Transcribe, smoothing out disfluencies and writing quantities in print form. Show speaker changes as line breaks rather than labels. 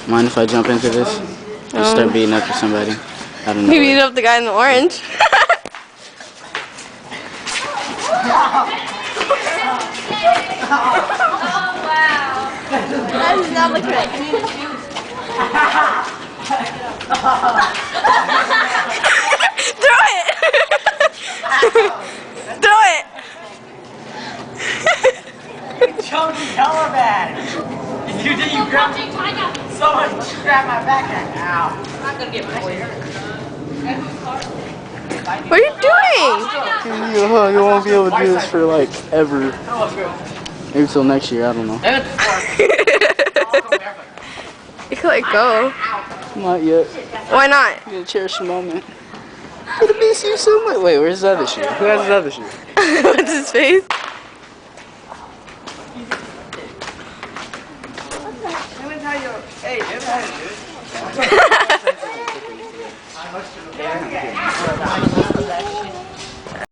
Mind if I jump into this? Just start beating up somebody. I don't know.
You beat up the guy in the orange.
That does not look right.
Throw it! Throw it!
Chunky hella bad. You did, you grabbed someone grabbed my backpack. Ow. I'm not gonna get my hair.
What are you doing?
You won't be able to do this for like ever. Maybe till next year, I don't know.
You could like go.
Not yet.
Why not?
I'm gonna cherish the moment. I'm gonna miss you so much. Wait, where's his other shoe? Who has his other shoe?
What's his face?
Hey, dude.